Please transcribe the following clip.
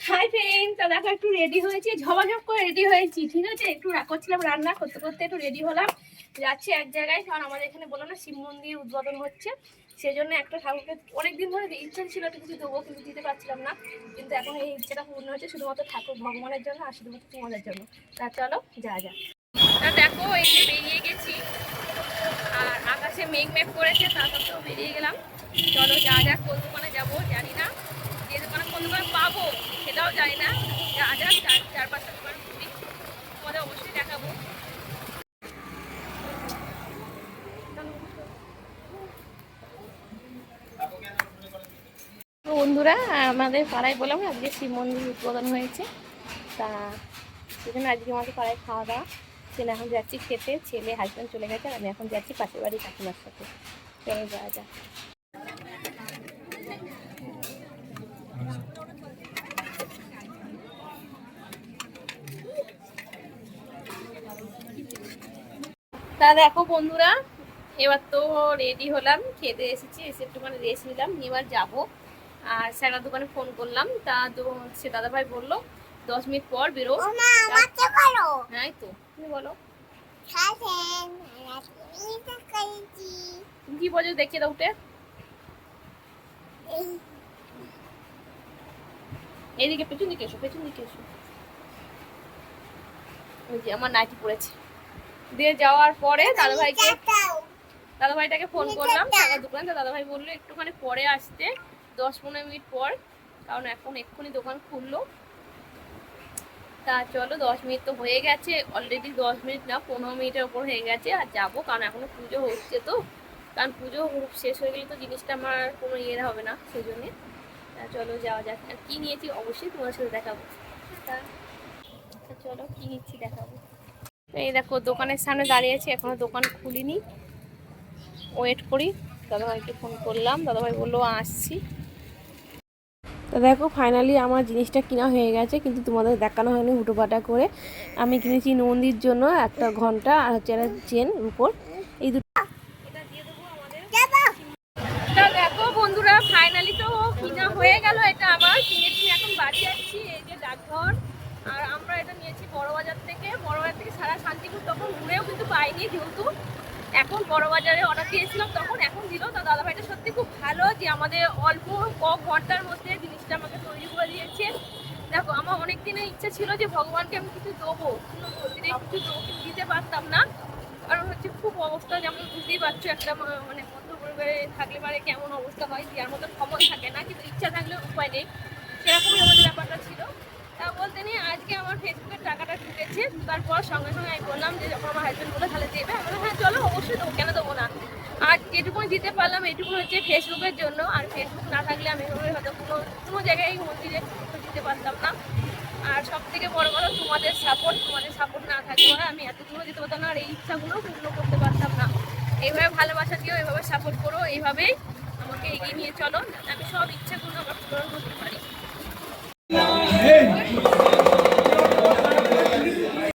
Hi friend, তো দেখো একটু রেডি হয়েছি, ঝপাঝপ করে রেডি হয়েছি। ঠিক আছে, একটু করছিলাম রান্না করতে করতে একটু রেডি হলাম। যাচ্ছি এক জায়গায়, কারণ আমাদের এখানে বলো না শিব মন্দির উদ্বোধন হচ্ছে, সেই জন্য একটা ঠাকুরকে অনেকদিন ধরে ইচ্ছা ছিল একটু কিছু দেবো, কিন্তু দিতে পারছিলাম না। কিন্তু এখন এই ইচ্ছাটা পূর্ণ হচ্ছে শুধুমাত্র ঠাকুর ভগবানের জন্য আর শুধুমাত্র তোমাদের জন্য। তা চলো যা যা। তা দেখো এই যে বেরিয়ে গেছি, আর আকাশে মেঘ মেঘ করেছে, তা সত্ত্বেও বেরিয়ে গেলাম। চলো যা যা, কোন দোকানে যাবো জানি না, যে দোকানে কোন দোকানে পাবো সেটাও জানি না। যা যা চার পাঁচটা দোকান ঘুরি, তোমাদের অবশ্যই দেখাবো। বন্ধুরা, আমাদের পাড়ায় বললাম আজকে শিব মন্দির উদ্বোধন হয়েছে, তা সেজন্য আজকে আমাদের পাড়ায় খাওয়া দাওয়া। সেটা এখন যাচ্ছি খেতে, ছেলে হাজব্যান্ড চলে গেছে, আমি এখন যাচ্ছি পাশের বাড়ি কাকিমার সাথে। চলো যাওয়া যাক। তা দেখো বন্ধুরা, এবার তো রেডি হলাম, খেতে এসেছি, এসে একটুখানি রেস্ট নিলাম, এবার যাবো। আর স্যারের দোকানে ফোন করলাম, তা সে দাদাভাই বললো 10 মিনিট পর বেরো। হ্যাঁ তো তুমি বলো, তুমি কি বলছো দেখে দাও উঠে। এইদিকে পেছন দিকে এসো, পেছন দিকে এসো। ওই যে আমার নাইটি পড়েছে। দিয়ে যাওয়ার পরে দাদাভাইটাকে ফোন করলাম টাকার দোকানে, তো দাদাভাই বললো একটুখানি পরে আসতে, 10-15 মিনিট পর, কারণ এখন এক্ষুনি দোকান খুললো। তা চলো 10 মিনিট তো হয়ে গেছে অলরেডি, 10 মিনিট না 15 মিনিটের ওপর হয়ে গেছে। আর যাবো, কারণ এখনো পুজো হচ্ছে, তো কারণ পুজো শেষ হয়ে গেলে তো জিনিসটা আমার কোনো ইয়ে হবে না, সেই জন্যে। চলো যাওয়া যাক। আর কী নিয়েছি অবশ্যই তোমার সাথে দেখাবো। তা চলো কী নিচ্ছি দেখাবো। এই দেখো দোকানের সামনে দাঁড়িয়ে আছি, এখনো দোকান খুলিনি, ওয়েট করি। দাদাভাইকে ফোন করলাম, দাদাভাই বললো আসছি। তো দেখো ফাইনালি আমার জিনিসটা কেনা হয়ে গেছে, কিন্তু তোমাদের দেখানো হয়নি হুটোপাটা করে। আমি কিনেছি নন্দীর জন্য একটা ঘন্টা আর হচ্ছে একটা চেন রূপোর, এই দুটো এটা দিয়ে দেবো আমাদের। তা দেখো বন্ধুরা, ফাইনালি তো কিনা হয়ে গেল, এটা আবার কিনেছি, এখন বাড়ি যাচ্ছি। এই যে ডাকঘর, আর আমরা এটা নিয়েছি বড়বাজার থেকে। বড়বাজার থেকে সারা শান্তিপুর তখন ঘুরেও কিন্তু পাইনি, যেহেতু এখন বড়বাজারে অর্ডার দিয়েছিলাম তখন এখন দিল। তা দাদাভাইটা সত্যি খুব ভালো, যে আমাদের অল্প ঘন্টার মধ্যে জিনিসটা আমাকে তৈরি করে দিয়েছে। দেখো আমার অনেক দিনের ইচ্ছা ছিল যে ভগবানকে আমি কিছু দেবো, কিছু দিতে পারতাম না, কারণ হচ্ছে খুব অবস্থা, যেমন বুঝতেই পারছো একটা মানে মধ্য পরিবারে থাকলে পারে কেমন অবস্থা হয়, দেওয়ার মতো ক্ষমতা থাকে না, কিন্তু ইচ্ছা থাকলে উপায় নেই, সেরকমই আমাদের ব্যাপারটা ছিল। তা বলতে নিয়ে আজকে আমার ফেসবুকের টাকাটা ঢুকেছে, ঢুকার পর সঙ্গে সঙ্গে আমি বললাম যে যখন আমার হাজব্যান্ড বলে তাহলে দেবে, আমি হ্যাঁ চলো অবশ্যই দেবো, কেন দেবো না। আর যেটুকুনি দিতে পারলাম এটুকু হচ্ছে ফেসবুকের জন্য, আর ফেসবুক না থাকলে আমি হয়তো কোনো জায়গায় মন্দিরে দিতে পারতাম না। আর সব থেকে বড় কথা তোমাদের সাপোর্ট না থাকলে আমি এতগুলো দিতে পারতাম না, আর এই ইচ্ছাগুলো পূর্ণ করতে পারতাম না। এইভাবে ভালোবাসা দিও, এইভাবে সাপোর্ট করো, এইভাবেই আমাকে এগিয়ে নিয়ে চলো, আমি সব ইচ্ছাগুলো আমার পূরণ করতে পারি।